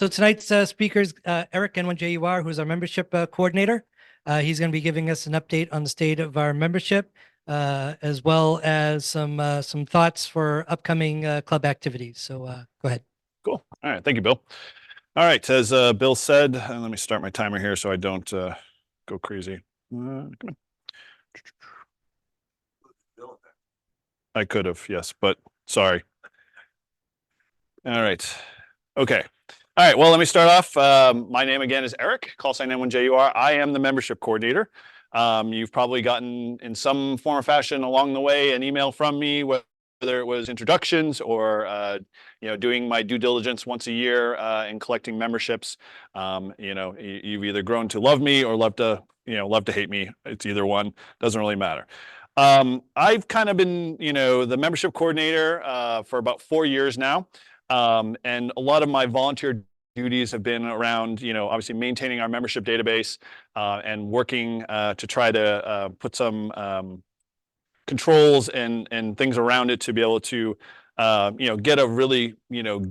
So tonight's speaker is Eric, N1JUR, who's our membership coordinator. He's going to be giving us an update on the state of our membership, as well as some thoughts for upcoming club activities. So go ahead. Cool. All right. Thank you, Bill. All right. As Bill said, let me start my timer here so I don't go crazy. Come on. I could have, yes, but sorry. All right. Okay. All right. Well, let me start off. My name again is Eric, call sign N1JUR. I am the membership coordinator. You've probably gotten in some form or fashion along the way an email from me, whether it was introductions or doing my due diligence once a year and collecting memberships. You've either grown to love me or love to hate me. It's either one. Doesn't really matter. I've kind of been the membership coordinator for about 4 years now. And a lot of my volunteer duties have been around, obviously maintaining our membership database and working to try to put some controls and things around it to be able to, get a really,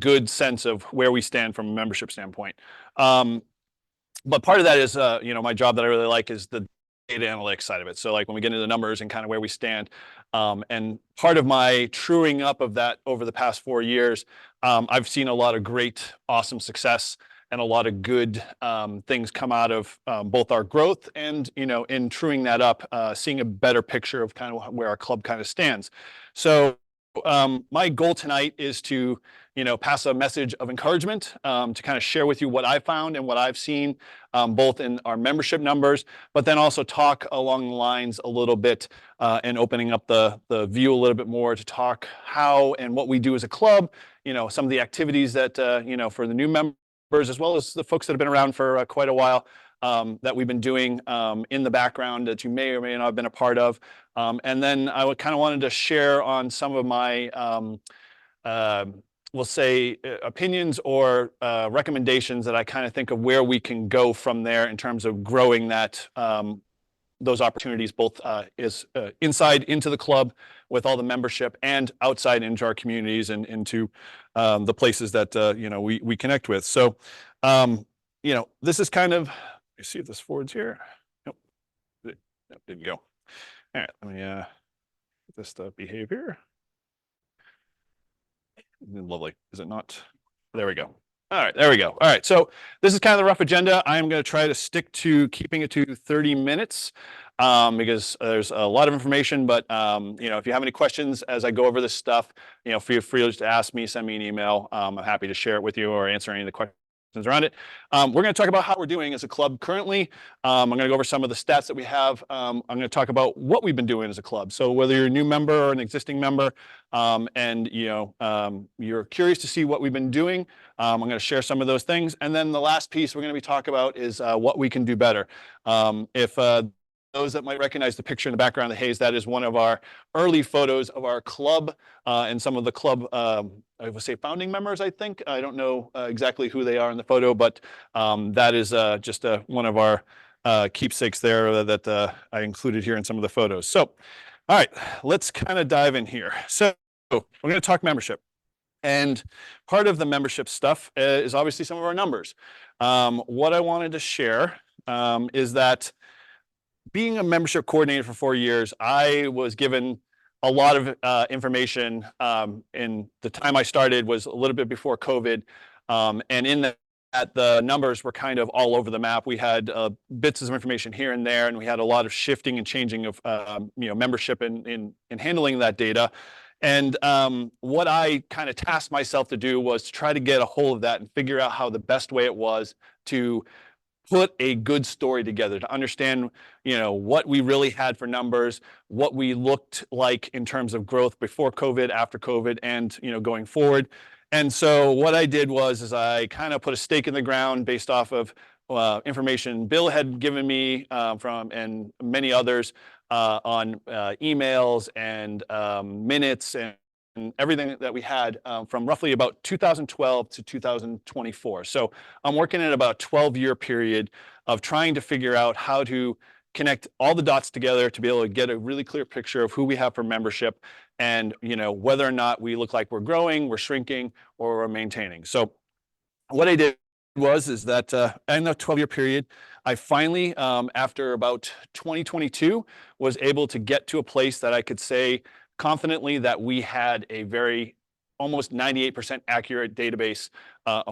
good sense of where we stand from a membership standpoint. But part of that is, my job that I really like is the data analytics side of it. So like when we get into the numbers and kind of where we stand, and part of my truing up of that over the past 4 years, I've seen a lot of great, awesome success and a lot of good things come out of both our growth and, in truing that up, seeing a better picture of kind of where our club kind of stands. So my goal tonight is to, pass a message of encouragement, to kind of share with you what I found and what I've seen, both in our membership numbers, but then also talk along the lines a little bit and opening up the view a little bit more to talk how and what we do as a club, some of the activities that, for the new members, as well as the folks that have been around for quite a while, that we've been doing in the background that you may or may not have been a part of. And then I kind of wanted to share on some of my, we'll say, opinions or recommendations that I kind of think of where we can go from there in terms of growing that, those opportunities, both inside into the club with all the membership and outside into our communities and into the places that, we connect with. So, this is kind of, let me see if this forwards here. Nope, didn't go. All right, let me get this to behave here. Lovely. Is it not? There we go. All right, there we go. All right, so this is kind of the rough agenda. I'm going to try to stick to keeping it to 30 minutes because there's a lot of information. But if you have any questions as I go over this stuff, feel free to ask me, send me an email. I'm happy to share it with you or answer any of the questions around it. We're going to talk about how we're doing as a club currently. I'm going to go over some of the stats that we have. I'm going to talk about what we've been doing as a club. So whether you're a new member or an existing member, and you're curious to see what we've been doing, I'm going to share some of those things. And then the last piece we're going to be talking about is what we can do better. If those that might recognize the picture in the background of the haze, that is one of our early photos of our club and some of the club, I would say founding members, I think. I don't know exactly who they are in the photo, but that is just one of our keepsakes there that I included here in some of the photos. So, all right, let's kind of dive in here. So we're going to talk membership. And part of the membership stuff is obviously some of our numbers. What I wanted to share is that being a membership coordinator for 4 years, I was given a lot of information. In the time I started was a little bit before COVID. And in that, the numbers were kind of all over the map. We had bits of information here and there, and we had a lot of shifting and changing of membership in handling that data. And what I kind of tasked myself to do was to try to get a hold of that and figure out how the best way it was to put a good story together, to understand, what we really had for numbers, what we looked like in terms of growth before COVID, after COVID, and, going forward. And so what I did was I kind of put a stake in the ground based off of information Bill had given me and many others on emails and minutes and everything that we had from roughly about 2012 to 2024. So I'm working at about a 12-year period of trying to figure out how to connect all the dots together to be able to get a really clear picture of who we have for membership and whether or not we look like we're growing, we're shrinking, or we're maintaining. So what I did is that in the 12-year period, I finally, after about 2022, was able to get to a place that I could say confidently that we had a very almost 98% accurate database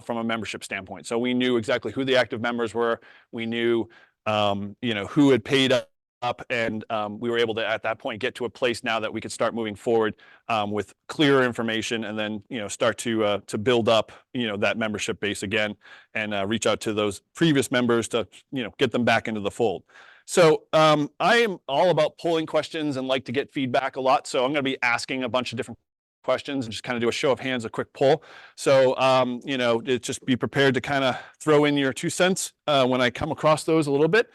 from a membership standpoint. So we knew exactly who the active members were. We knew, who had paid up, and we were able to, at that point, get to a place now that we could start moving forward with clearer information, and then start to build up that membership base again, and reach out to those previous members to get them back into the fold. So I am all about polling questions and like to get feedback a lot. So I'm going to be asking a bunch of different questions and just kind of do a show of hands, a quick poll. So just be prepared to kind of throw in your 2 cents when I come across those a little bit.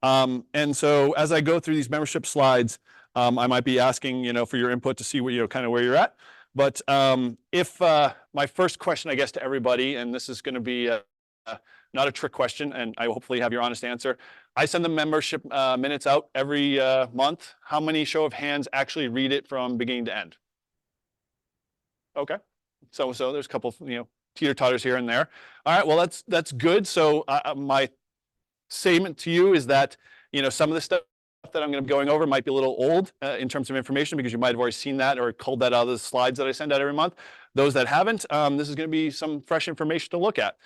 And so as I go through these membership slides, I might be asking, for your input to see what, kind of where you're at. But if my first question, I guess, to everybody, and this is going to be not a trick question, and I hopefully have your honest answer. I send the membership minutes out every month. How many, show of hands, actually read it from beginning to end? Okay. So there's a couple, teeter-totters here and there. All right, well, that's good. So my statement to you is that some of the stuff that I'm going to be going over might be a little old in terms of information, because you might have already seen that or culled that out of the slides that I send out every month. Those that haven't, this is going to be some fresh information to look at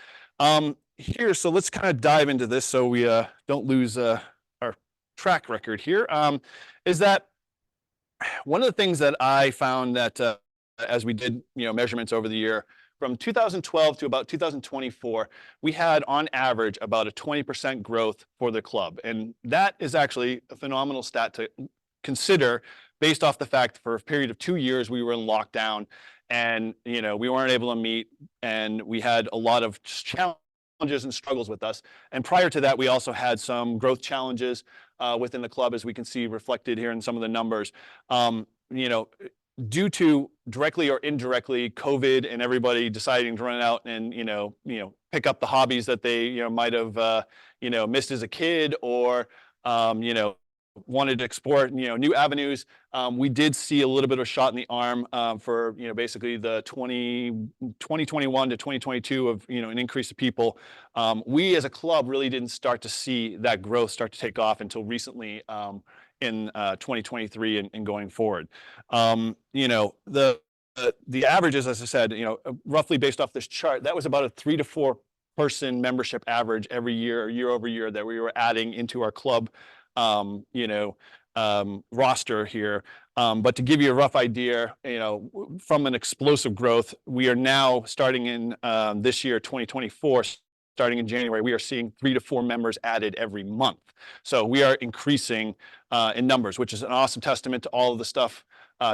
here. So let's kind of dive into this so we don't lose our track record here. Is that one of the things that I found that as we did measurements over the year, from 2012 to about 2024, we had on average about a 20% growth for the club. And that is actually a phenomenal stat to consider, based off the fact for a period of 2 years we were in lockdown, and we weren't able to meet, and we had a lot of challenges and struggles with us. And prior to that, we also had some growth challenges within the club, as we can see reflected here in some of the numbers. Due to directly or indirectly COVID and everybody deciding to run out and pick up the hobbies that they might have missed as a kid, or wanted to explore new avenues, we did see a little bit of a shot in the arm for basically the 2021 to 2022 of an increase of people. We as a club really didn't start to see that growth start to take off until recently, in 2023 and going forward. The averages, as I said, roughly based off this chart, that was about a 3 to 4 person membership average every year, year over year, that we were adding into our club roster here. But to give you a rough idea, from an explosive growth, we are now starting in this year, 2024, starting in January, we are seeing 3 to 4 members added every month. So we are increasing in numbers, which is an awesome testament to all of the stuff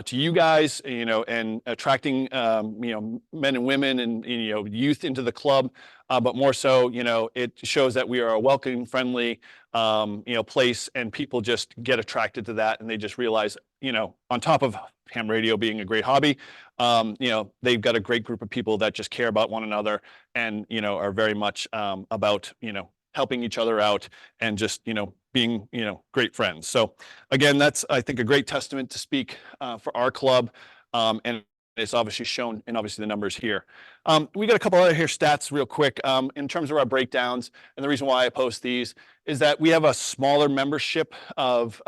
to you guys, and attracting, men and women and, youth into the club. But more so, it shows that we are a welcoming, friendly, place, and people just get attracted to that. And they just realize, on top of ham radio being a great hobby, they've got a great group of people that just care about one another, and, are very much about, helping each other out, and just, being, great friends. So again, that's, I think, a great testament to speak for our club. And it's obviously shown in the numbers here. We got a couple other here stats real quick in terms of our breakdowns. And the reason why I post these is that we have a smaller membership of,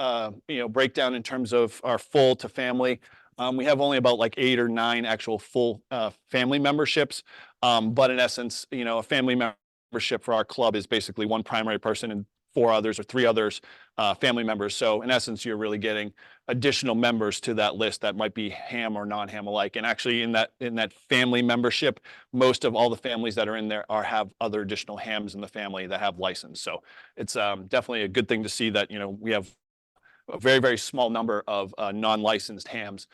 breakdown in terms of our full to family. We have only about like 8 or 9 actual full family memberships. But in essence, a family membership for our club is basically one primary person and 4 others or 3 others, family members. So in essence, you're really getting additional members to that list that might be ham or non-ham alike. And actually, in that family membership, most of all the families that are in there have other additional hams in the family that have license. So it's definitely a good thing to see that we have a very, very small number of non-licensed hams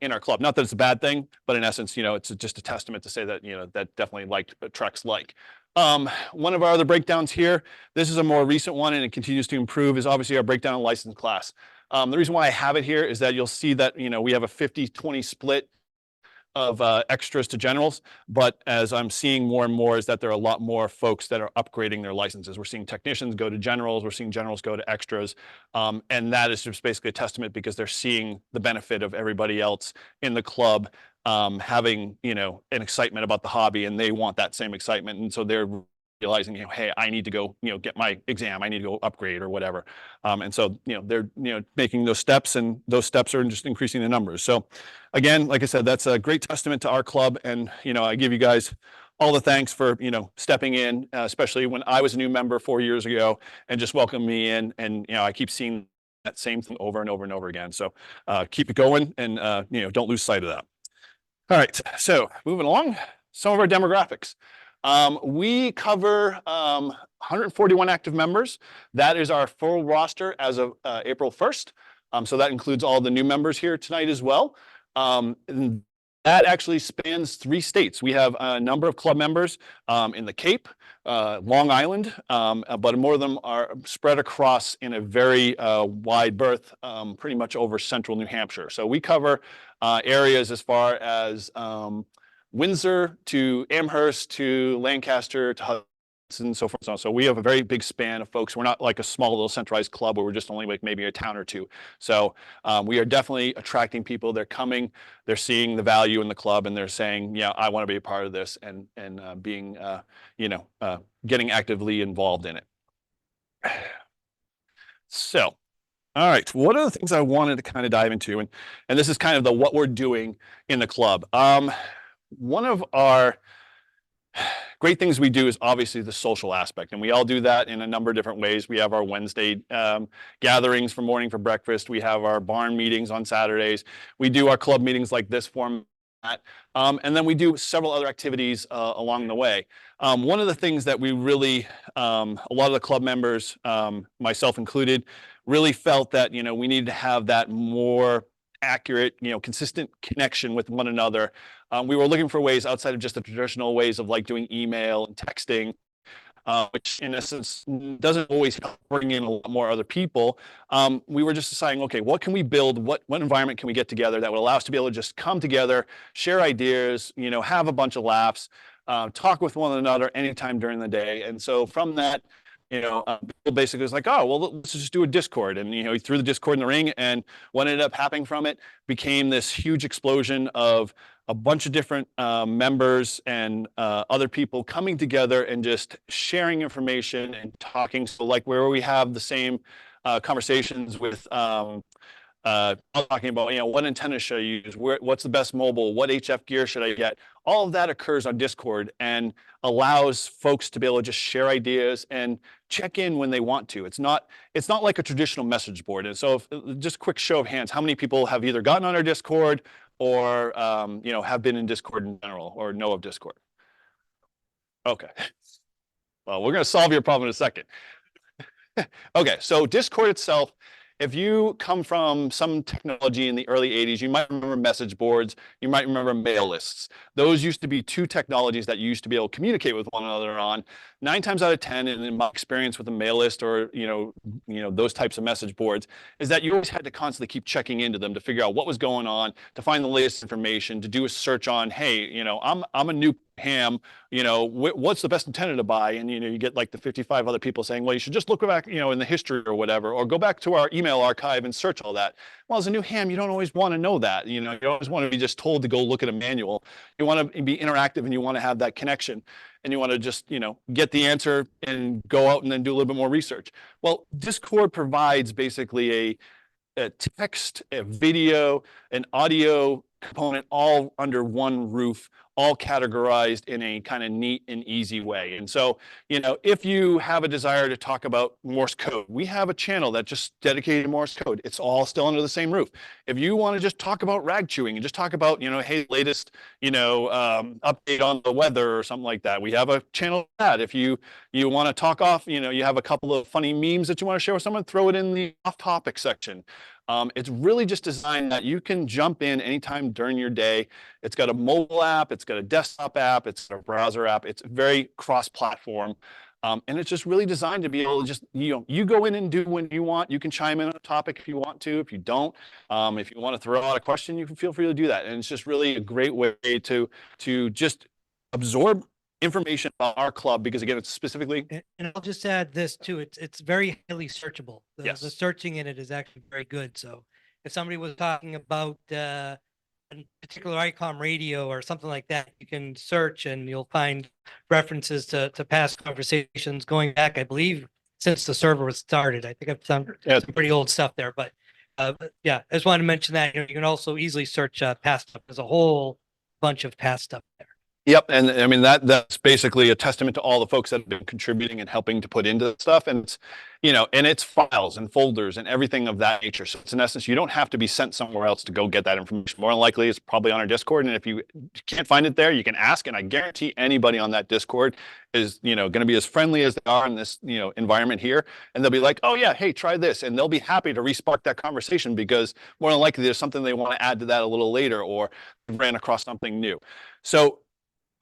in our club. Not that it's a bad thing, but in essence, it's just a testament to say that that definitely attracts like. One of our other breakdowns here, this is a more recent one and it continues to improve, is obviously our breakdown of license class. The reason why I have it here is that you'll see that we have a 50-20 split of extras to generals, but as I'm seeing more and more is that there are a lot more folks that are upgrading their licenses. We're seeing technicians go to generals, we're seeing generals go to extras, and that is just basically a testament because they're seeing the benefit of everybody else in the club having an excitement about the hobby, and they want that same excitement, and so they're realizing, hey, I need to go, get my exam, I need to go upgrade or whatever. And so, they're, making those steps, and those steps are just increasing the numbers. So again, like I said, that's a great testament to our club. And, I give you guys all the thanks for, stepping in, especially when I was a new member 4 years ago, and just welcome me in. And, I keep seeing that same thing over and over and over again. So keep it going, and, don't lose sight of that. All right, so moving along, some of our demographics. We cover 141 active members. That is our full roster as of April 1st. So that includes all the new members here tonight as well. And that actually spans 3 states. We have a number of club members in the Cape, Long Island, but more of them are spread across in a very wide berth, pretty much over central New Hampshire. So we cover areas as far as Windsor to Amherst to Lancaster to Hudson and so forth and so on. So we have a very big span of folks. We're not like a small little centralized club where we're just only like maybe a town or two. So we are definitely attracting people. They're coming, they're seeing the value in the club, and they're saying, yeah, I want to be a part of this, and being, getting actively involved in it. So, all right, what are the things I wanted to kind of dive into? And this is kind of what we're doing in the club. One of our great things we do is obviously the social aspect, and we all do that in a number of different ways. We have our Wednesday gatherings for morning for breakfast. We have our barn meetings on Saturdays. We do our club meetings like this format. And then we do several other activities along the way. One of the things that we really, a lot of the club members, myself included, really felt that, we needed to have that more accurate, consistent connection with one another. We were looking for ways outside of just the traditional ways of like doing email and texting, which in essence doesn't always help bring in a lot more other people. We were just deciding, okay, what can we build? What environment can we get together that would allow us to be able to just come together, share ideas, have a bunch of laughs, talk with one another anytime during the day. And so from that, people basically was like, oh, well, let's just do a Discord. And, he threw the Discord in the ring, and what ended up happening from it became this huge explosion of a bunch of different members and other people coming together and just sharing information and talking. So like where we have the same conversations with talking about, what antenna should I use? What's the best mobile? What HF gear should I get? All of that occurs on Discord and allows folks to be able to just share ideas and check in when they want to. It's not like a traditional message board. And so just a quick show of hands, how many people have either gotten on our Discord or, have been in Discord in general or know of Discord? Okay. Well, we're going to solve your problem in a second. Okay, so Discord itself, if you come from some technology in the early 80s, you might remember message boards, you might remember mail lists. Those used to be 2 technologies that you used to be able to communicate with one another on. 9 times out of 10, and in my experience with a mail list or, those types of message boards, is that you always had to constantly keep checking into them to figure out what was going on, to find the latest information, to do a search on, hey, I'm a new ham, what's the best antenna to buy? And, you get like the 55 other people saying, well, you should just look back, in the history or whatever, or go back to our email archive and search all that. Well, as a new ham, you don't always want to know that. You always want to be just told to go look at a manual. You want to be interactive, and you want to have that connection, and you want to just, get the answer and go out and then do a little bit more research. Well, Discord provides basically a text, a video, an audio component all under one roof, all categorized in a kind of neat and easy way. And so, if you have a desire to talk about Morse code, we have a channel that just dedicated to Morse code. It's all still under the same roof. If you want to just talk about rag chewing and just talk about, hey, latest, update on the weather or something like that, we have a channel for that. If you want to talk off, you have a couple of funny memes that you want to share with someone, throw it in the off-topic section. It's really just designed that you can jump in anytime during your day. It's got a mobile app, it's got a desktop app, it's got a browser app. It's very cross-platform. And it's just really designed to be able to just, you go in and do when you want. You can chime in on a topic if you want to. If you don't, if you want to throw out a question, you can feel free to do that. And it's just really a great way to just absorb information about our club, because again, it's specifically. And I'll just add this too. It's very highly searchable. Yes. The searching in it is actually very good. So if somebody was talking about a particular ICOM radio or something like that, you can search and you'll find references to past conversations going back, I believe, since the server was started. I think I've found Yeah. some pretty old stuff there, but yeah, I just wanted to mention that you can also easily search past stuff. There's a whole bunch of past stuff there. Yep, and I mean that's basically a testament to all the folks that have been contributing and helping to put into the stuff, and it's, and it's files and folders and everything of that nature. So it's in essence, you don't have to be sent somewhere else to go get that information. More than likely, it's probably on our Discord, and if you can't find it there, you can ask, and I guarantee anybody on that Discord is going to be as friendly as they are in this environment here, and they'll be like, oh yeah, hey, try this, and they'll be happy to respark that conversation because more than likely there's something they want to add to that a little later, or ran across something new. So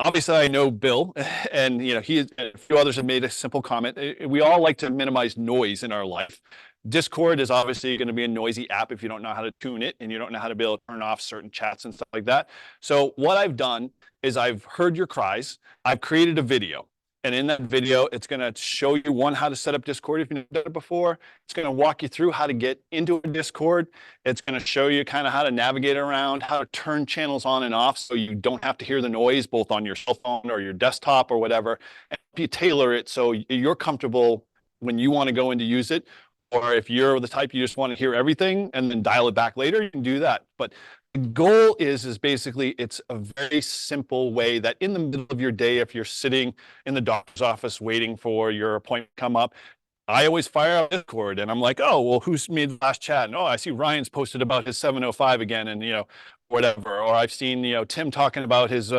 obviously, I know Bill, and he and a few others have made a simple comment. We all like to minimize noise in our life. Discord is obviously going to be a noisy app if you don't know how to tune it and you don't know how to be able to turn off certain chats and stuff like that. So what I've done is I've heard your cries. I've created a video. And in that video, it's going to show you, one, how to set up Discord if you've never done it before. It's going to walk you through how to get into a Discord. It's going to show you kind of how to navigate around, how to turn channels on and off so you don't have to hear the noise both on your cell phone or your desktop or whatever. And you tailor it so you're comfortable when you want to go in to use it. Or if you're the type you just want to hear everything and then dial it back later, you can do that. But the goal is basically it's a very simple way that in the middle of your day, if you're sitting in the doctor's office waiting for your appointment to come up, I always fire out Discord and I'm like, oh, well, who's made the last chat? And oh, I see Ryan's posted about his 705 again, and whatever. Or I've seen Tim talking about his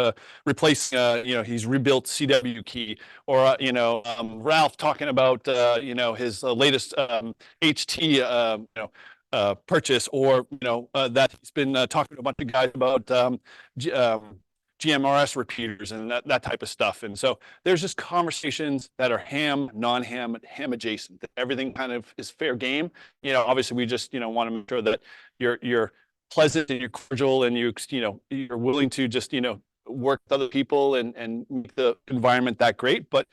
replacing he's rebuilt CW key, or Ralph talking about his latest HT purchase, or that he's been talking to a bunch of guys about GMRS repeaters and that type of stuff. And so there's just conversations that are ham, non-ham, ham adjacent. That everything kind of is fair game. Obviously we just want to make sure that you're pleasant and you're cordial and you're willing to just work with other people and make the environment that great. But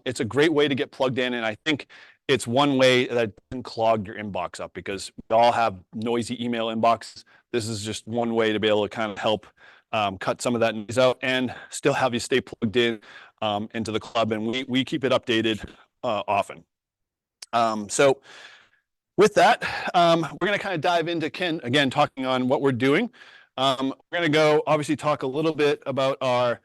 it's a great way to get plugged in, and I think it's one way that doesn't clog your inbox up, because we all have noisy email inboxes. This is just one way to be able to kind of help cut some of that noise out and still have you stay plugged in into the club. And we keep it updated often. So with that, we're going to kind of dive into Ken again, talking on what we're doing. We're going to go obviously talk a little bit about our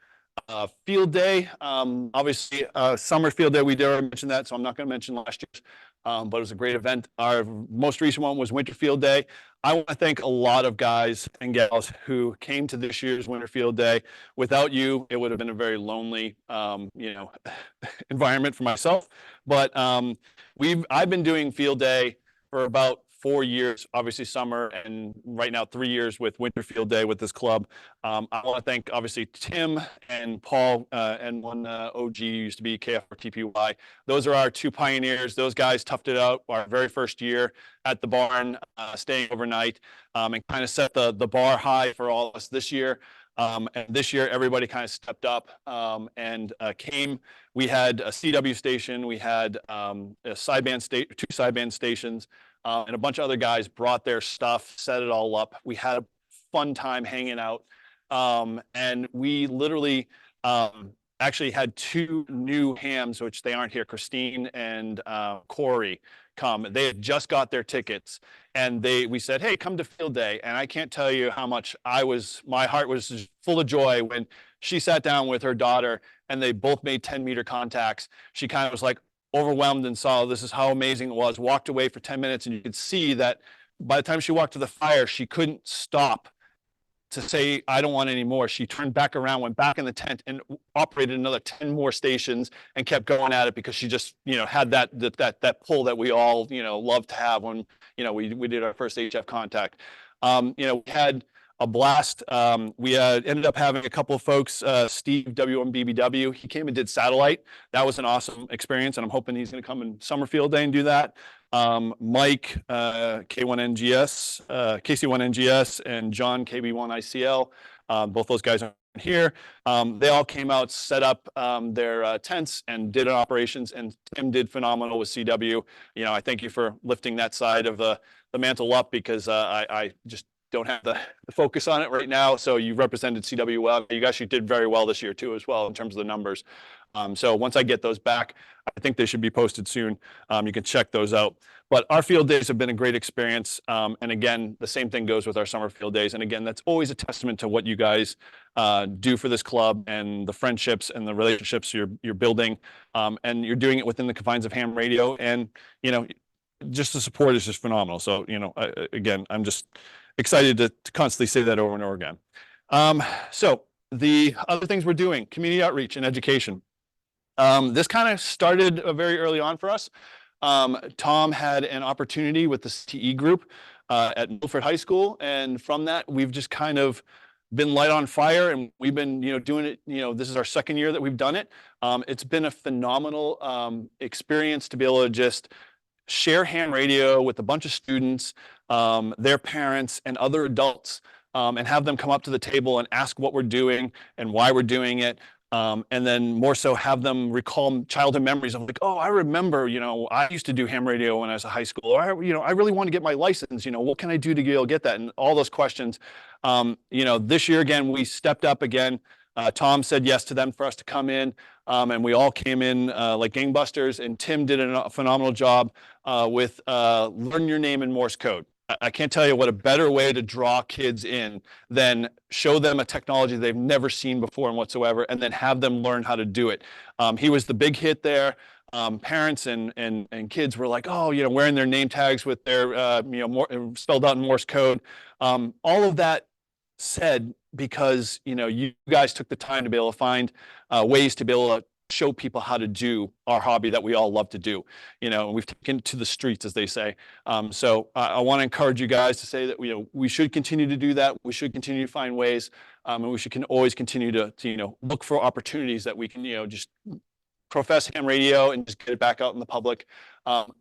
field day. Obviously, summer field day, we already mentioned that, so I'm not going to mention last year's, but it was a great event. Our most recent one was winter field day. I want to thank a lot of guys and gals who came to this year's winter field day. Without you, it would have been a very lonely, environment for myself. But I've been doing field day for about 4 years, obviously summer, and right now 3 years with winter field day with this club. I want to thank obviously Tim and Paul, N1JUR used to be KFRTPY. Those are our two pioneers. Those guys toughed it out our very first year at the barn, staying overnight, and kind of set the bar high for all of us this year. And this year, everybody kind of stepped up and came. We had a CW station, we had two sideband stations, and a bunch of other guys brought their stuff, set it all up. We had a fun time hanging out, and we literally actually had two new hams, which they aren't here, Christine and Corey, come. They had just got their tickets, and we said, hey, come to field day. And I can't tell you how much my heart was just full of joy when she sat down with her daughter and they both made 10-meter contacts. She kind of was like overwhelmed and saw this is how amazing it was, walked away for 10 minutes, and you could see that by the time she walked to the fire, she couldn't stop to say, I don't want any more. She turned back around, went back in the tent, and operated another 10 more stations and kept going at it, because she just, had that pull that we all, love to have when, we did our first HF contact. We had a blast. We ended up having a couple of folks, Steve, W1BBW, he came and did satellite. That was an awesome experience, and I'm hoping he's going to come in Summerfield Day and do that. Mike, K1NGS, KC1NGS, and John, KB1ICL, both those guys are here. They all came out, set up their tents and did operations, and Tim did phenomenal with CW. I thank you for lifting that side of the mantle up, because I just don't have the focus on it right now. So you represented CW well. You actually did very well this year too, as well, in terms of the numbers. So once I get those back, I think they should be posted soon. You can check those out. But our field days have been a great experience. And again, the same thing goes with our summer field days. And again, that's always a testament to what you guys do for this club and the friendships and the relationships you're building. And you're doing it within the confines of ham radio. And, you know, just the support is just phenomenal. So, you know, again, I'm just excited to constantly say that over and over again. So the other things we're doing, community outreach and education. This kind of started very early on for us. Tom had an opportunity with the CTE group at Milford High School. And from that, we've just kind of been light on fire, and we've been, you know, doing it. You know, this is our second year that we've done it. It's been a phenomenal experience to be able to just share ham radio with a bunch of students, their parents, and other adults, and have them come up to the table and ask what we're doing and why we're doing it. And then more so have them recall childhood memories of like, oh, I remember, you know, I used to do ham radio when I was in high school. Or, you know, I really want to get my license. You know, what can I do to be able to get that? And all those questions. You know, this year, again, we stepped up again. Tom said yes to them for us to come in, and we all came in like gangbusters. And Tim did a phenomenal job with learn your name in Morse code. I can't tell you what a better way to draw kids in than show them a technology they've never seen before and whatsoever, and then have them learn how to do it. He was the big hit there. Parents and kids were like, oh, you know, wearing their name tags with their, you know, spelled out in Morse code. All of that said, because, you know, you guys took the time to be able to find ways to be able to show people how to do our hobby that we all love to do. You know, we've taken it to the streets, as they say. So I want to encourage you guys to say that, you know, we should continue to do that. We should continue to find ways, and we should always continue to, you know, look for opportunities that we can, you know, just profess ham radio and just get it back out in the public.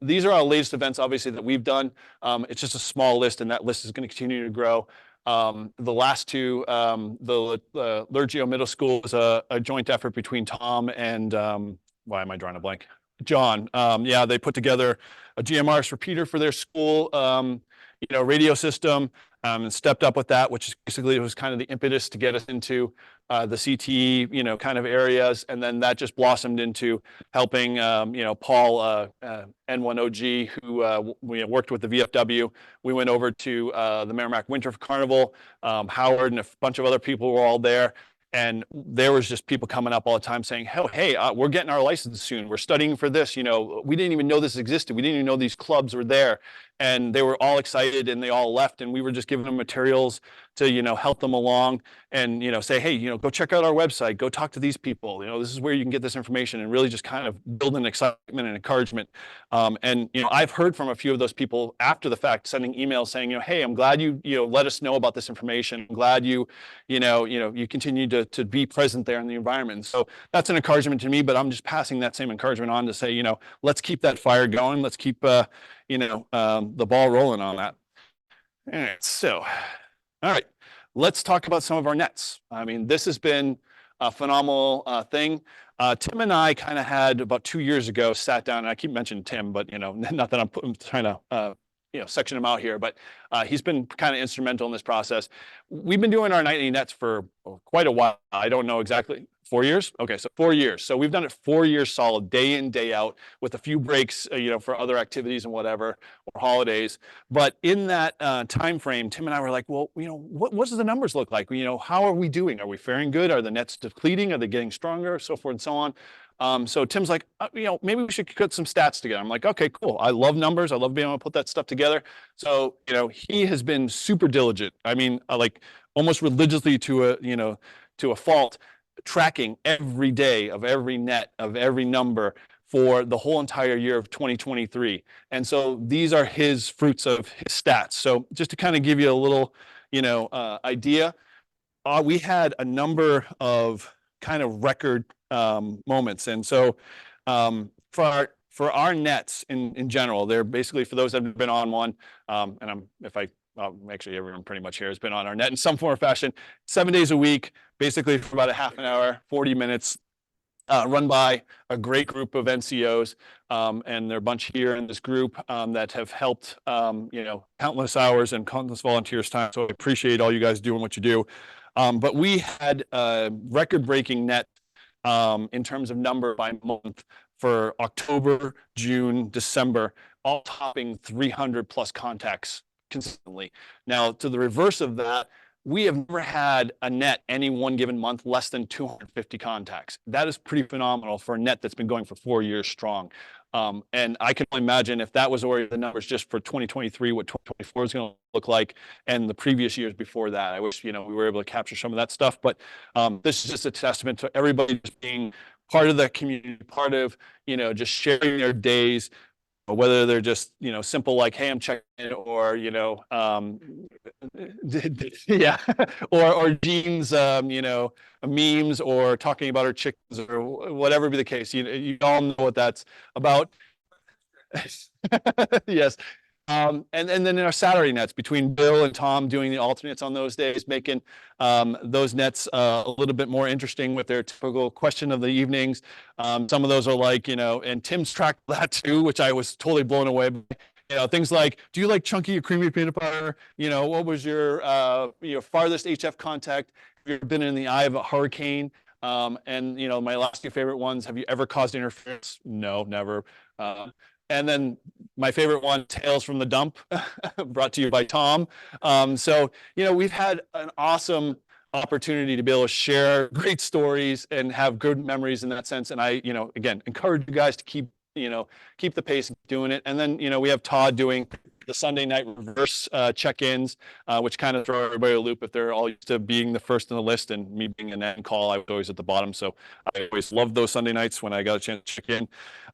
These are our latest events, obviously, that we've done. It's just a small list, and that list is going to continue to grow. The last two, the Lurgio Middle School was a joint effort between Tom and, why am I drawing a blank? John. Yeah, they put together a GMRS repeater for their school, you know, radio system, and stepped up with that, which is basically was kind of the impetus to get us into the CTE, you know, kind of areas. And then that just blossomed into helping, you know, Paul, N1OG, who we worked with the VFW. We went over to the Merrimack Winter Carnival. Howard and a bunch of other people were all there. And there was just people coming up all the time saying, oh, hey, we're getting our license soon. We're studying for this. You know, we didn't even know this existed. We didn't even know these clubs were there. And they were all excited, and they all left. And we were just giving them materials to, you know, help them along and, you know, say, hey, you know, go check out our website. Go talk to these people. You know, this is where you can get this information, and really just kind of build an excitement and encouragement. And, you know, I've heard from a few of those people after the fact, sending emails saying, you know, hey, I'm glad you know, let us know about this information. I'm glad you continue to be present there in the environment. So that's an encouragement to me, but I'm just passing that same encouragement on to say, you know, let's keep that fire going. Let's keep, you know, the ball rolling on that. All right, so, all right, let's talk about some of our nets. I mean, this has been a phenomenal thing. Tim and I kind of had about 2 years ago sat down, and I keep mentioning Tim, but, you know, not that I'm trying to, you know, section him out here, but he's been kind of instrumental in this process. We've been doing our nightly nets for quite a while. I don't know exactly. 4 years? Okay, so 4 years. So we've done it 4 years solid, day in, day out, with a few breaks, you know, for other activities and whatever, or holidays. But in that time frame, Tim and I were like, well, you know, what does the numbers look like? You know, how are we doing? Are we faring good? Are the nets depleting? Are they getting stronger? So forth and so on. So Tim's like, you know, maybe we should put some stats together. I'm like, okay, cool. I love numbers. I love being able to put that stuff together. So, you know, he has been super diligent. I mean, like almost religiously to a fault, tracking every day of every net, of every number for the whole entire year of 2023. And so these are his fruits of his stats. So just to kind of give you a little, you know, idea, we had a number of kind of record moments. And so for our nets in general, they're basically, for those that have been on one, and actually everyone pretty much here has been on our net in some form or fashion, 7 days a week, basically for about a half an hour, 40 minutes. run by a great group of NCOs, and there are a bunch here in this group that have helped, countless hours and countless volunteers' time. So I appreciate all you guys doing what you do. But we had a record-breaking net in terms of number by month for October, June, December, all topping 300 plus contacts consistently. Now, to the reverse of that, we have never had a net any one given month less than 250 contacts. That is pretty phenomenal for a net that's been going for 4 years strong. And I can only imagine if that was already the numbers just for 2023, what 2024 is going to look like, and the previous years before that. I wish, we were able to capture some of that stuff. But this is just a testament to everybody just being part of the community, part of, just sharing their days, whether they're just, simple like, hey, I'm checking in, or, yeah, or Jean's, memes, or talking about her chickens, or whatever be the case. You all know what that's about. Yes. And then in our Saturday nets, between Bill and Tom doing the alternates on those days, making those nets a little bit more interesting with their typical question of the evenings. Some of those are like, and Tim's tracked that too, which I was totally blown away by. Things like, do you like chunky or creamy peanut butter? What was your farthest HF contact? Have you ever been in the eye of a hurricane? And my last two favorite ones, have you ever caused interference? No, never. And then my favorite one, Tales from the Dump, brought to you by Tom. So, we've had an awesome opportunity to be able to share great stories and have good memories in that sense. And I, again, encourage you guys to keep the pace and doing it. And then, we have Todd doing the Sunday night reverse check-ins, which kind of throw everybody a loop if they're all used to being the first in the list, and me being an end call, I was always at the bottom. So I always loved those Sunday nights when I got a chance to check in.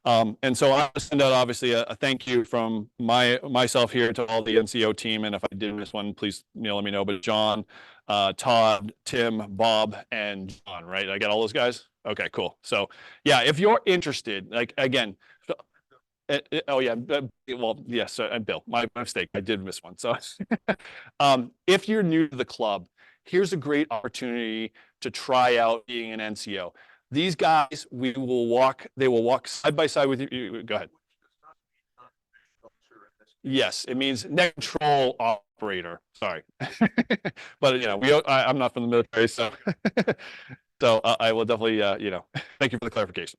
And so I'll send out obviously a thank you from myself here to all the NCO team. And if I did miss one, please let me know. But John, Todd, Tim, Bob, and John, right? I got all those guys? Okay, cool. So yeah, if you're interested, like, again, oh yeah, well, yes, and Bill, my mistake. I did miss one. So if you're new to the club, here's a great opportunity to try out being an NCO. These guys, they will walk side by side with you. Go ahead. Yes, it means net control operator. Sorry. But I'm not from the military, so so I will definitely thank you for the clarification.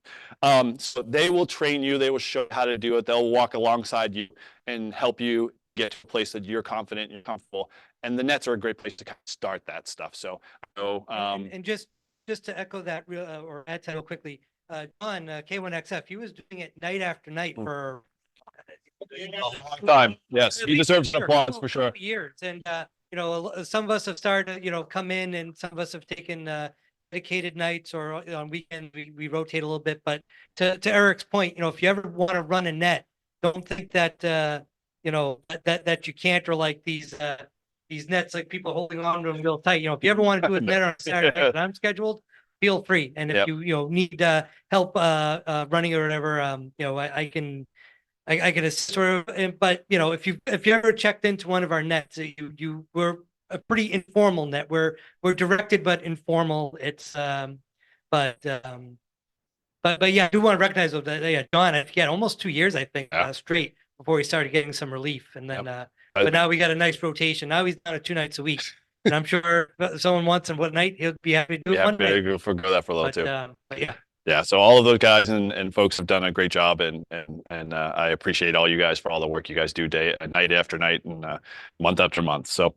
So they will train you, they will show you how to do it, they'll walk alongside you and help you get to a place that you're confident, you're comfortable, and the nets are a great place to kind of start that stuff. So and just to echo that or add to that real quickly, John, K1XF, he was doing it night after night for a long time. Yes, he deserves some applause for sure. Years. And some of us have started come in, and some of us have taken dedicated nights, or on weekends we rotate a little bit. But to Eric's point, if you ever want to run a net, don't think that that you can't, or like these nets, like people holding on to them real tight. If you ever want to do a net on a Saturday night that I'm scheduled, feel free. And if you need help running or whatever, I can assist. But if you ever checked into one of our nets, we're a pretty informal net. We're directed but informal. It's but yeah, I do want to recognize that. Yeah, John, almost 2 years, I think, straight before we started getting some relief, and then but now we got a nice rotation. Now he's down 2 nights a week, and I'm sure if someone wants him one night, he'll be happy to do it one night. Yeah, forgo that for a little too. But yeah. Yeah, so all of those guys and folks have done a great job, and I appreciate all you guys for all the work you guys do night after night, and month after month. So,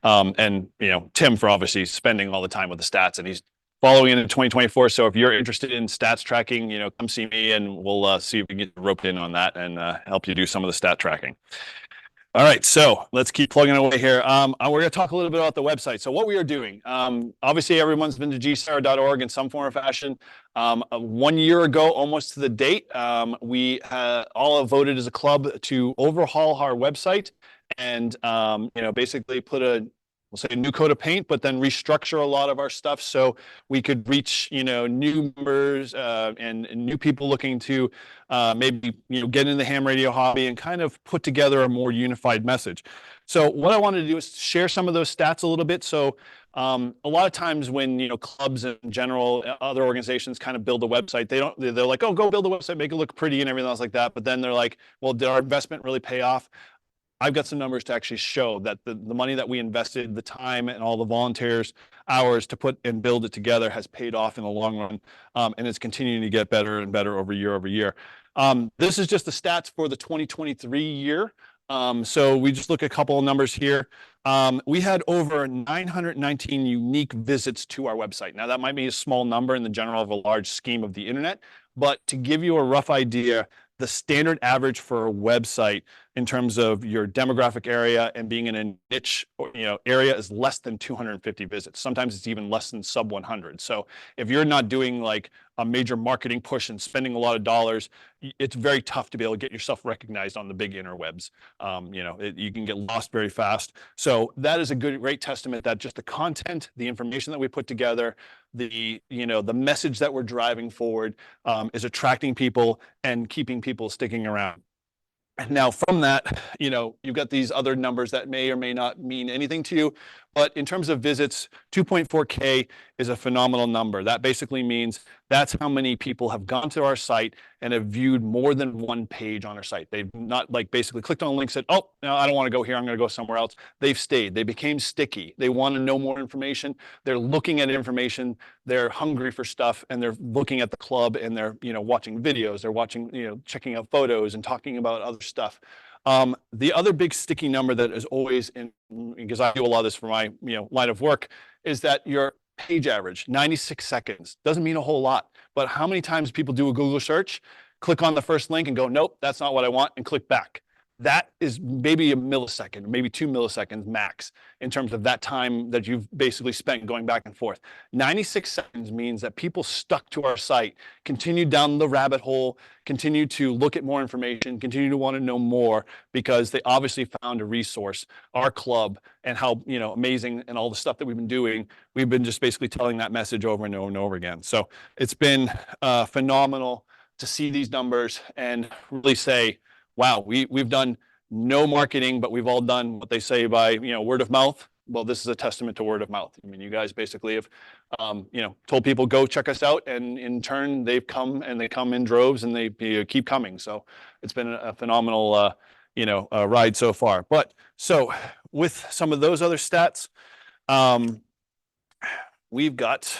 and Tim for obviously spending all the time with the stats, and he's following in 2024. So if you're interested in stats tracking, come see me, and we'll see if we can get roped in on that and help you do some of the stat tracking. All right, so let's keep plugging away here. We're going to talk a little bit about the website. So what we are doing, obviously everyone's been to gsar.org in some form or fashion. 1 year ago, almost to the date, we all have voted as a club to overhaul our website and basically put a we'll say a new coat of paint, but then restructure a lot of our stuff so we could reach, new members and new people looking to maybe, get in the ham radio hobby and kind of put together a more unified message. So what I wanted to do is share some of those stats a little bit. So a lot of times when, clubs in general, other organizations kind of build a website, they're like, oh, go build a website, make it look pretty and everything else like that. But then they're like, well, did our investment really pay off? I've got some numbers to actually show that the money that we invested, the time and all the volunteers hours to put and build it together has paid off in the long run. And it's continuing to get better and better over year. This is just the stats for the 2023 year. So we just look at a couple of numbers here. We had over 919 unique visits to our website. Now that might be a small number in the general of a large scheme of the internet, but to give you a rough idea, the standard average for a website in terms of your demographic area and being in a niche area is less than 250 visits. Sometimes it's even less than sub 100. So if you're not doing like a major marketing push and spending a lot of dollars, it's very tough to be able to get yourself recognized on the big interwebs. You can get lost very fast. So that is a great testament that just the content, the information that we put together, the message that we're driving forward is attracting people and keeping people sticking around. Now from that, you've got these other numbers that may or may not mean anything to you, but in terms of visits, 2.4K is a phenomenal number. That basically means that's how many people have gone to our site and have viewed more than one page on our site. They've not like basically clicked on a link, said, oh, no, I don't want to go here, I'm going to go somewhere else. They've stayed. They became sticky. They want to know more information. They're looking at information. They're hungry for stuff, and they're looking at the club, and they're watching videos. They're watching, checking out photos and talking about other stuff. The other big sticky number that is always in, because I do a lot of this for my line of work, is that your page average, 96 seconds. Doesn't mean a whole lot, but how many times people do a Google search, click on the first link and go, nope, that's not what I want, and click back. That is maybe a millisecond, maybe 2 milliseconds max in terms of that time that you've basically spent going back and forth. 96 seconds means that people stuck to our site, continued down the rabbit hole, continued to look at more information, continue to want to know more because they obviously found a resource, our club, and how amazing and all the stuff that we've been doing. We've been just basically telling that message over and over and over again. So it's been phenomenal to see these numbers and really say, wow, we've done no marketing, but we've all done what they say by word of mouth. Well, this is a testament to word of mouth. I mean, you guys basically have told people go check us out, and in turn they've come, and they come in droves, and they keep coming. So it's been a phenomenal ride so far. But so with some of those other stats, we've got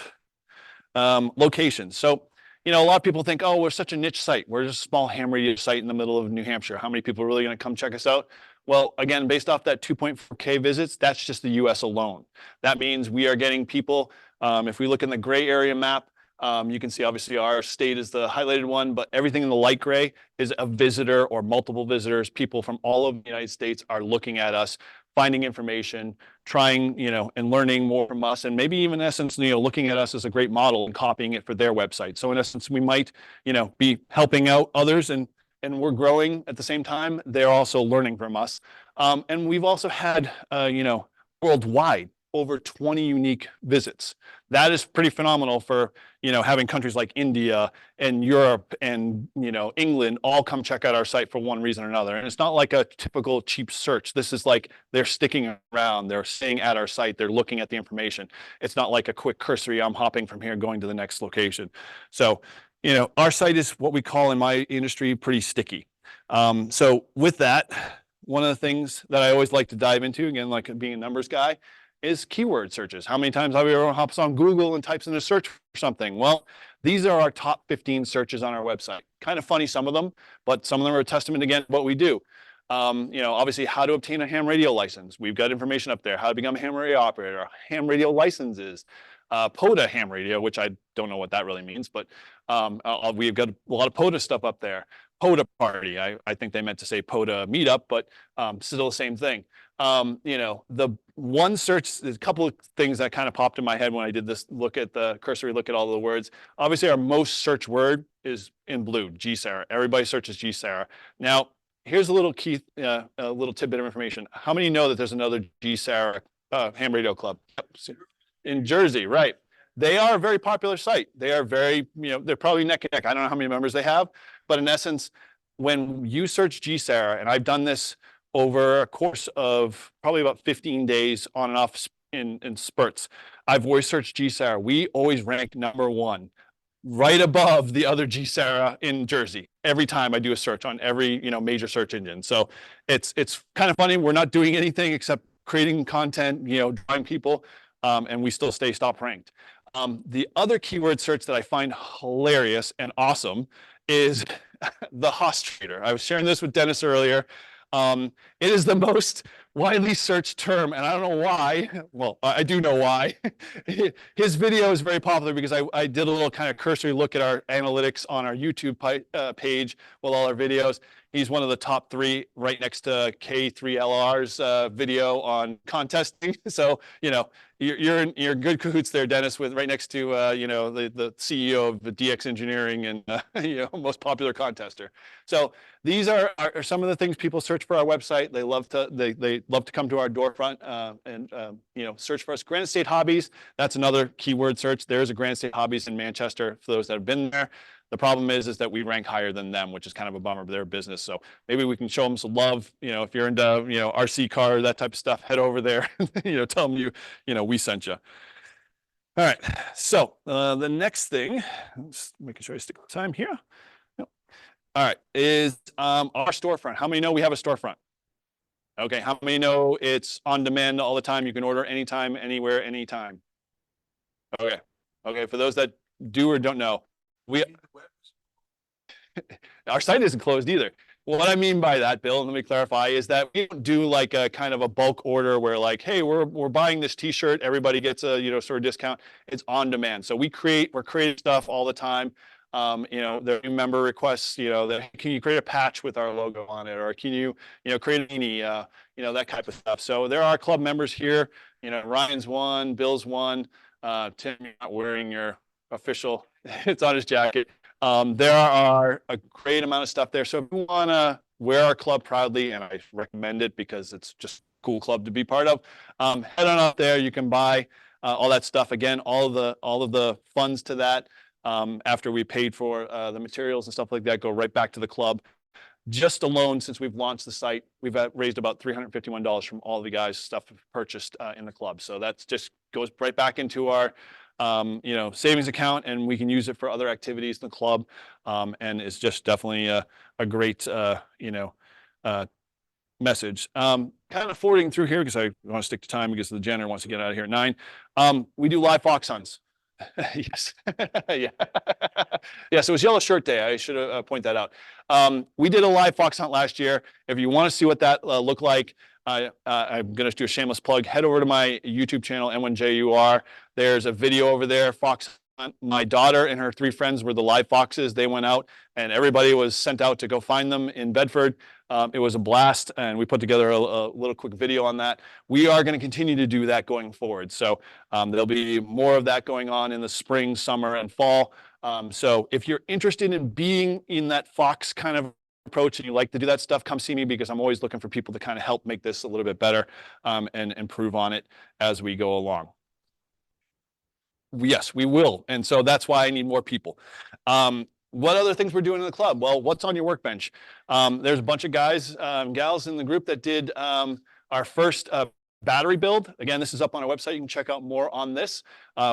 locations. So a lot of people think, oh, we're such a niche site. We're just a small ham radio site in the middle of New Hampshire. How many people are really going to come check us out? Well, again, based off that 2.4K visits, that's just the US alone. That means we are getting people, if we look in the gray area map, you can see obviously our state is the highlighted one, but everything in the light gray is a visitor or multiple visitors. People from all of the United States are looking at us, finding information, trying, and learning more from us, and maybe even in essence, looking at us as a great model and copying it for their website. So in essence, we might, be helping out others, and we're growing at the same time. They're also learning from us. And we've also had, worldwide, over 20 unique visits. That is pretty phenomenal for, having countries like India and Europe and, England all come check out our site for one reason or another. And it's not like a typical cheap search. This is like they're sticking around, they're staying at our site, they're looking at the information. It's not like a quick cursory, I'm hopping from here, going to the next location. So, our site is what we call in my industry pretty sticky. So with that, one of the things that I always like to dive into, again, like being a numbers guy, is keyword searches. How many times have we ever hops on Google and types in a search for something? Well, these are our top 15 searches on our website. Kind of funny, some of them, but some of them are a testament again to what we do. Obviously how to obtain a ham radio license. We've got information up there, how to become a ham radio operator, ham radio licenses, POTA ham radio, which I don't know what that really means, but we've got a lot of POTA stuff up there. POTA party, I think they meant to say POTA meetup, but still the same thing. The one search, there's a couple of things that kind of popped in my head when I did this cursory look at all the words. Obviously, our most searched word is in blue, GSARA. Everybody searches GSARA. Now, here's a little key, a little tidbit of information. How many know that there's another GSARA Ham Radio Club. Yep. In Jersey, right. They are a very popular site. They are very, they're probably neck and neck. I don't know how many members they have, but in essence, when you search GSARA, and I've done this over a course of probably about 15 days on and off in spurts, I've always searched GSARA. We always rank #1, right above the other GSARA in Jersey every time I do a search on every major search engine. So it's kind of funny. We're not doing anything except creating content, drawing people, and we still stay top ranked. The other keyword search that I find hilarious and awesome is the hoss trader. I was sharing this with Dennis earlier. It is the most widely searched term, and I don't know why. Well, I do know why. His video is very popular because I did a little kind of cursory look at our analytics on our YouTube page with all our videos. He's one of the top 3, right next to K3LR's video on contesting. So, you're in good cahoots there, Dennis, with right next to the CEO of the DX Engineering and most popular contester. So these are some of the things people search for our website. They love to come to our storefront and search for us. Granite State Hobbies, that's another keyword search. There's a Granite State Hobbies in Manchester for those that have been there. The problem is that we rank higher than them, which is kind of a bummer for their business. So maybe we can show them some love. If you're into RC car, that type of stuff, head over there. Tell them we sent you. All right. So the next thing, just making sure I stick with time here. Yep. All right, is our storefront. How many know we have a storefront? Okay. How many know it's on demand all the time? You can order anytime, anywhere, anytime. Okay. Okay. For those that do or don't know, our site isn't closed either. What I mean by that, Bill, and let me clarify, is that we don't do like a kind of a bulk order where like, hey, we're buying this T-shirt, everybody gets a sort of discount. It's on demand. So we're creating stuff all the time. There are new member requests. That can you create a patch with our logo on it, or can you create a mini, that type of stuff. So there are club members here. Ryan's one, Bill's one. Tim, you're not wearing your official. It's on his jacket. There are a great amount of stuff there. So if you want to wear our club proudly, and I recommend it because it's just a cool club to be part of, head on up there. You can buy all that stuff. Again, all of the funds to that, after we paid for the materials and stuff like that, go right back to the club. Just alone, since we've launched the site, we've raised about $351 from all the guys' stuff purchased in the club. So that's just goes right back into our savings account, and we can use it for other activities in the club. And it's just definitely a great, message. Kind of forwarding through here because I want to stick to time because the janitor wants to get out of here at 9. We do live fox hunts. Yes. Yeah. Yeah. So it's Yellow Shirt Day. I should point that out. We did a live fox hunt last year. If you want to see what that looked like, I'm going to do a shameless plug. Head over to my YouTube channel, N1JUR. There's a video over there. Fox hunt. My daughter and her 3 friends were the live foxes. They went out, and everybody was sent out to go find them in Bedford. It was a blast, and we put together a little quick video on that. We are going to continue to do that going forward. So there'll be more of that going on in the spring, summer, and fall. So if you're interested in being in that fox kind of approach and you like to do that stuff, come see me, because I'm always looking for people to kind of help make this a little bit better and improve on it as we go along. Yes, we will. And so that's why I need more people. What other things we're doing in the club? Well, what's on your workbench? There's a bunch of guys, gals in the group that did our first battery build. Again, this is up on our website. You can check out more on this.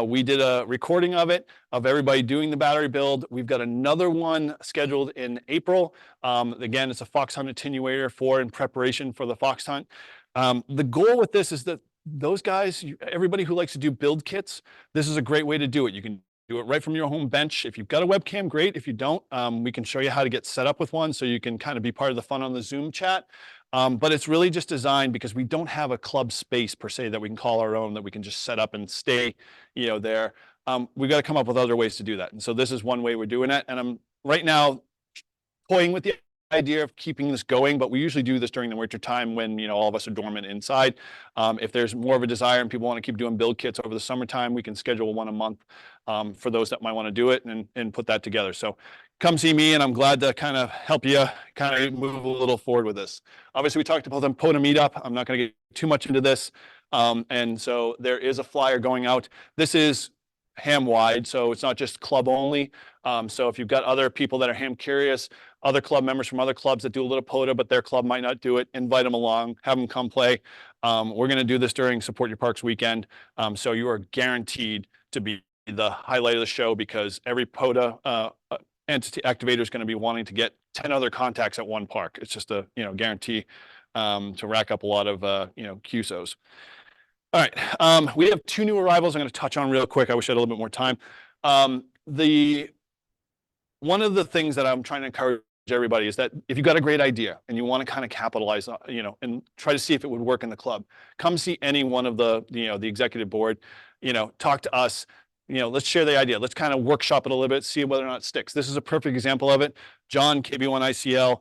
We did a recording of it, of everybody doing the battery build. We've got another one scheduled in April. Again, it's a fox hunt attenuator in preparation for the fox hunt. The goal with this is that those guys, everybody who likes to do build kits, this is a great way to do it. You can do it right from your home bench. If you've got a webcam, great. If you don't, we can show you how to get set up with one so you can kind of be part of the fun on the Zoom chat. But it's really just designed because we don't have a club space per se that we can call our own, that we can just set up and stay, there. We've got to come up with other ways to do that. And so this is one way we're doing it. And I'm right now toying with the idea of keeping this going, but we usually do this during the winter time when all of us are dormant inside. If there's more of a desire and people want to keep doing build kits over the summertime, we can schedule one a month for those that might want to do it and put that together. So come see me, and I'm glad to kind of help you kind of move a little forward with this. Obviously, we talked about the POTA meetup. I'm not going to get too much into this. And so there is a flyer going out. This is ham wide, so it's not just club only. So if you've got other people that are ham curious, other club members from other clubs that do a little POTA, but their club might not do it, invite them along, have them come play. We're going to do this during Support Your Parks weekend. So you are guaranteed to be the highlight of the show, because every POTA entity activator is going to be wanting to get 10 other contacts at one park. It's just a guarantee to rack up a lot of QSOs. All right, we have 2 new arrivals I'm going to touch on real quick. I wish I had a little bit more time. One of the things that I'm trying to encourage everybody is that if you've got a great idea and you want to kind of capitalize on, and try to see if it would work in the club, come see any one of the executive board, talk to us. Let's share the idea. Let's kind of workshop it a little bit, see whether or not it sticks. This is a perfect example of it. John, KB1ICL,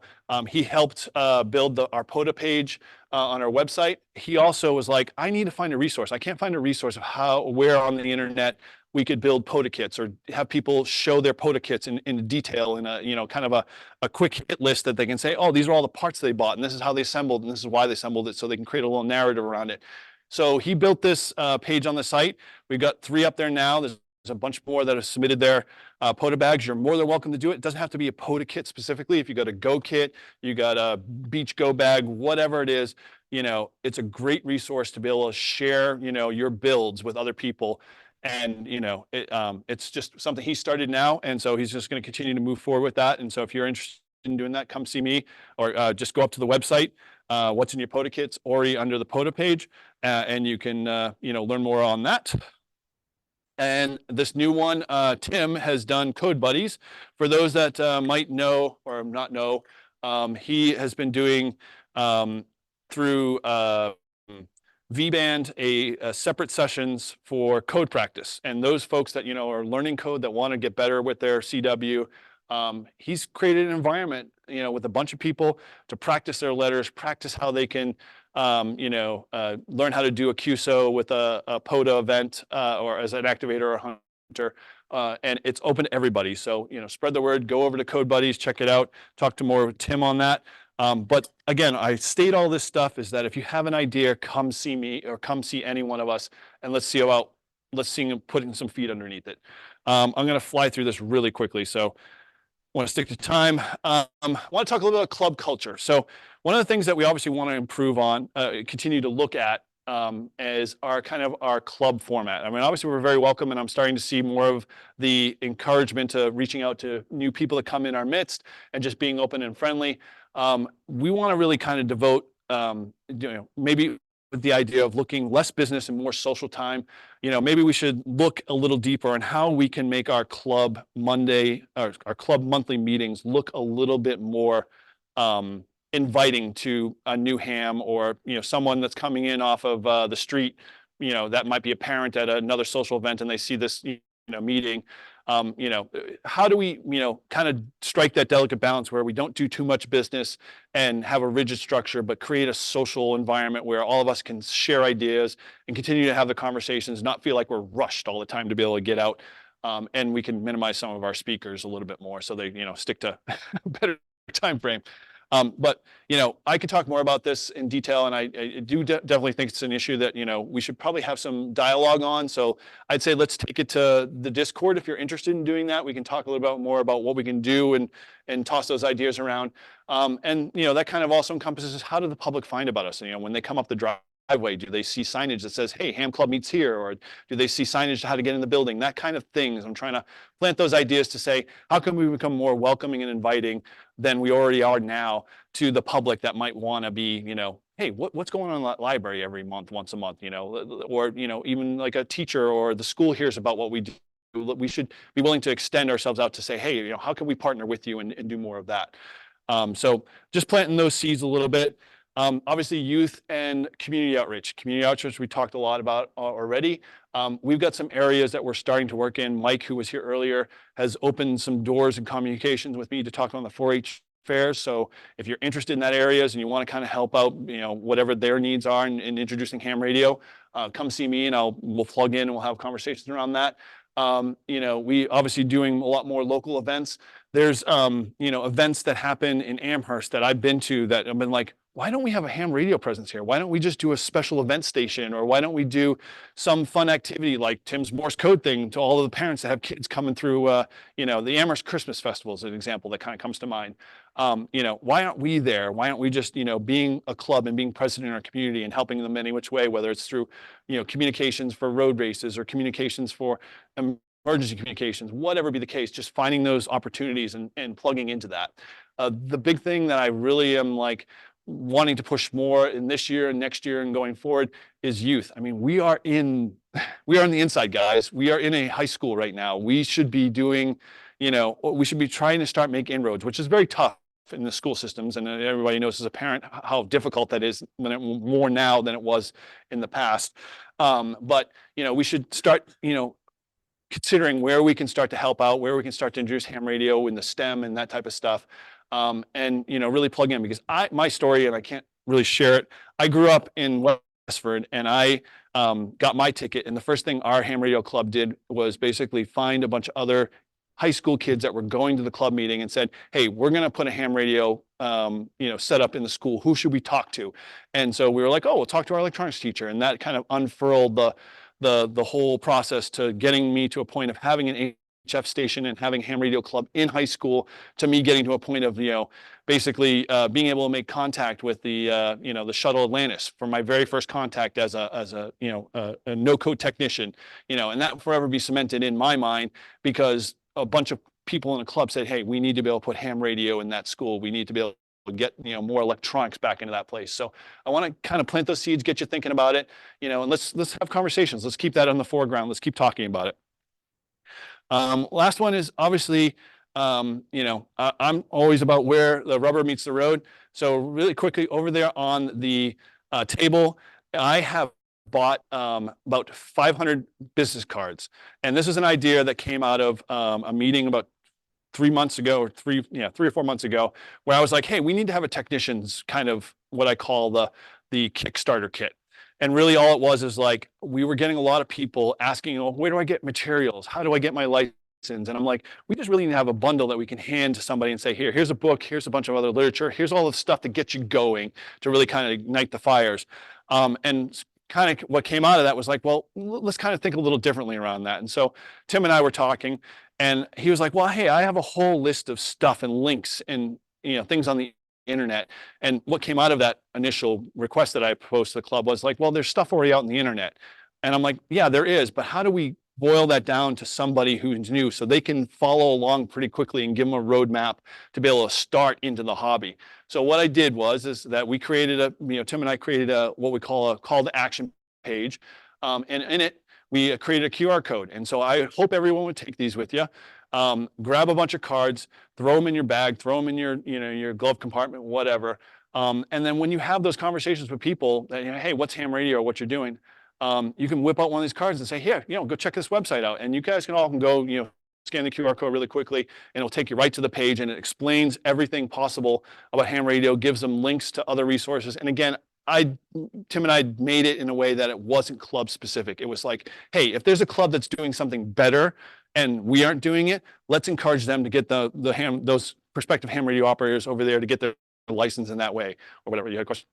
he helped build our POTA page on our website. He also was like, I need to find a resource. I can't find a resource of where on the internet we could build POTA kits, or have people show their POTA kits in detail in a, kind of a quick hit list that they can say, oh, these are all the parts they bought, and this is how they assembled, and this is why they assembled it, so they can create a little narrative around it. So he built this page on the site. We've got 3 up there now. There's a bunch more that have submitted their POTA bags. You're more than welcome to do it. It doesn't have to be a POTA kit specifically. If you got a Go kit, you got a Beach Go bag, whatever it is, it's a great resource to be able to share, your builds with other people. And, it's just something he started now. And so he's just going to continue to move forward with that. And so if you're interested in doing that, come see me, or just go up to the website, What's in Your POTA Kits, Ori under the POTA page, and you can, learn more on that. And this new one, Tim has done Code Buddies. For those that might know or not know, he has been doing through VBand a separate sessions for code practice. And those folks that are learning code, that want to get better with their CW, he's created an environment with a bunch of people to practice their letters, practice how they can learn how to do a QSO with a POTA event, or as an activator or a hunter. And it's open to everybody. So, spread the word, go over to Code Buddies, check it out, talk to more with Tim on that. But again, I state all this stuff is that if you have an idea, come see me or come see any one of us, and let's see putting some feet underneath it. I'm going to fly through this really quickly. So I want to stick to time. I want to talk a little bit about club culture. So one of the things that we obviously want to improve on, continue to look at, is our club format. I mean, obviously we're very welcome, and I'm starting to see more of the encouragement to reaching out to new people that come in our midst and just being open and friendly. We want to really kind of devote, maybe with the idea of looking less business and more social time. Maybe we should look a little deeper on how we can make our club Monday, or our club monthly meetings look a little bit more inviting to a new ham, or someone that's coming in off of the street, that might be a parent at another social event, and they see this meeting. How do we kind of strike that delicate balance where we don't do too much business and have a rigid structure, but create a social environment where all of us can share ideas and continue to have the conversations, not feel like we're rushed all the time to be able to get out, and we can minimize some of our speakers a little bit more so they stick to a better time frame. But I could talk more about this in detail, and I do definitely think it's an issue that we should probably have some dialogue on. So I'd say let's take it to the Discord if you're interested in doing that. We can talk a little bit more about what we can do and toss those ideas around. And that kind of also encompasses how do the public find about us? When they come up the driveway, do they see signage that says, "Hey, Ham Club meets here," or do they see signage to how to get in the building? That kind of things. I'm trying to plant those ideas to say, how can we become more welcoming and inviting than we already are now to the public that might want to be, hey, what's going on in the library every month, once a month, or even like a teacher or the school hears about what we do. We should be willing to extend ourselves out to say, hey, how can we partner with you and do more of that? So just planting those seeds a little bit. Obviously, youth and community outreach. Community outreach, we talked a lot about already. We've got some areas that we're starting to work in. Mike, who was here earlier, has opened some doors and communications with me to talk on the 4-H fairs. So if you're interested in that areas and you want to kind of help out, whatever their needs are in introducing ham radio, come see me and we'll plug in and we'll have conversations around that. We obviously doing a lot more local events. there's events that happen in Amherst that I've been to that I've been like, why don't we have a ham radio presence here? Why don't we just do a special event station? Or why don't we do some fun activity like Tim's Morse code thing to all of the parents that have kids coming through, the Amherst Christmas Festival is an example that kind of comes to mind. Why aren't we there? Why aren't we just, being a club and being present in our community and helping them any which way, whether it's through, communications for road races or communications for emergency communications, whatever be the case, just finding those opportunities and plugging into that. The big thing that I really am like wanting to push more in this year and next year and going forward is youth. I mean, we are on the inside, guys. We are in a high school right now. We should be doing, we should be trying to start making inroads, which is very tough in the school systems. And everybody knows as a parent how difficult that is more now than it was in the past. But we should start, considering where we can start to help out, where we can start to introduce ham radio in the STEM and that type of stuff. And really plug in, because my story, and I can't really share it. I grew up in Westford, and I got my ticket. And the first thing our ham radio club did was basically find a bunch of other high school kids that were going to the club meeting and said, hey, we're going to put a ham radio, set up in the school. Who should we talk to? And so we were like, oh, we'll talk to our electronics teacher. And that kind of unfurled the whole process to getting me to a point of having an HF station and having a ham radio club in high school, to me getting to a point of, basically being able to make contact with the shuttle Atlantis for my very first contact as a no-code technician, and that will forever be cemented in my mind, because a bunch of people in a club said, hey, we need to be able to put ham radio in that school. We need to be able to get, more electronics back into that place. So I want to kind of plant those seeds, get you thinking about it, and let's have conversations. Let's keep that on the foreground. Let's keep talking about it. Last one is obviously, I'm always about where the rubber meets the road. So really quickly over there on the table, I have bought about 500 business cards. And this is an idea that came out of a meeting about 3 months ago, or 3 or 4 months ago, where I was like, hey, we need to have a technician's kind of what I call the Kickstarter kit. And really all it was is like, we were getting a lot of people asking, where do I get materials? How do I get my license? And I'm like, we just really need to have a bundle that we can hand to somebody and say, here's a book, here's a bunch of other literature, here's all the stuff that gets you going to really kind of ignite the fires. And kind of what came out of that was like, well, let's kind of think a little differently around that. And so Tim and I were talking, and he was like, well, hey, I have a whole list of stuff and links and things on the internet. And what came out of that initial request that I proposed to the club was like, well, there's stuff already out on the internet. And I'm like, yeah, there is, but how do we boil that down to somebody who's new so they can follow along pretty quickly and give them a roadmap to be able to start into the hobby? So what I did is that we created Tim and I created what we call a call to action page. And in it, we created a QR code. And so I hope everyone would take these with you. Grab a bunch of cards, throw them in your bag, throw them in your glove compartment, whatever. And then when you have those conversations with people that, hey, what's ham radio or what you're doing, you can whip out one of these cards and say, here, go check this website out. And you guys can all go, scan the QR code really quickly, and it'll take you right to the page, and it explains everything possible about ham radio, gives them links to other resources. And again, Tim and I made it in a way that it wasn't club specific. It was like, hey, if there's a club that's doing something better and we aren't doing it, let's encourage them to get those prospective ham radio operators over there to get their license in that way, or whatever. You had a question?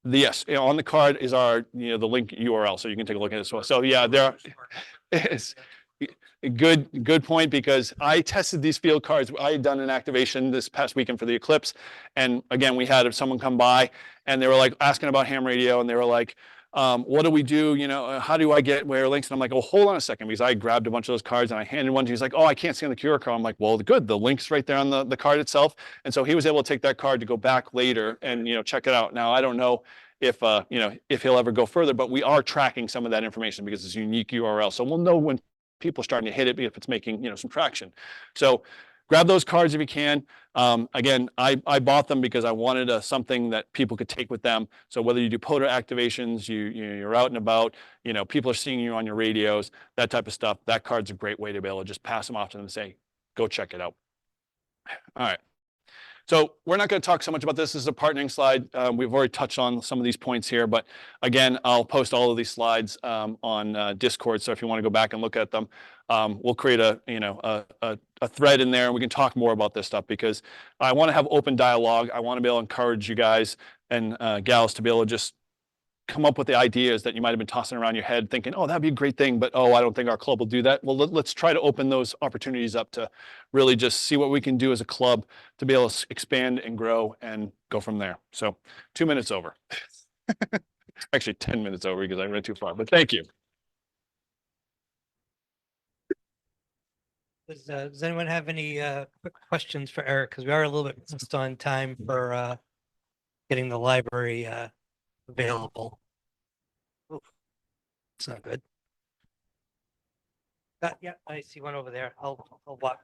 Yes, on the card is our, the link URL, so you can take a look at it as well. So yeah, there is a good point, because I tested these field cards. I had done an activation this past weekend for the Eclipse, and again, we had someone come by and they were like asking about ham radio, and they were like, what do we do? How do I get where links? And I'm like, oh, hold on a second, because I grabbed a bunch of those cards and I handed one to him. He's like, oh, I can't scan the QR code. I'm like, well, good. The link's right there on the card itself. And so he was able to take that card to go back later and, check it out. Now, I don't know if he'll ever go further, but we are tracking some of that information because it's a unique URL. So we'll know when people are starting to hit it, if it's making, some traction. So grab those cards if you can. Again, I bought them because I wanted something that people could take with them. So whether you do POTA activations, you're out and about, people are seeing you on your radios, that type of stuff, that card's a great way to be able to just pass them off to them and say, go check it out. All right. So we're not going to talk so much about this. This is a partnering slide. We've already touched on some of these points here, but again, I'll post all of these slides on Discord. So if you want to go back and look at them, we'll create a thread in there, and we can talk more about this stuff, because I want to have open dialogue. I want to be able to encourage you guys and gals to be able to just come up with the ideas that you might have been tossing around your head thinking, oh, that'd be a great thing, but oh, I don't think our club will do that. Well, let's try to open those opportunities up to really just see what we can do as a club to be able to expand and grow and go from there. So 2 minutes over. Actually 10 minutes over because I ran too far, but thank you. Does anyone have any quick questions for Eric? Because we are a little bit just on time for getting the library available. Oof, it's not good. Yeah, I see one over there. I'll walk.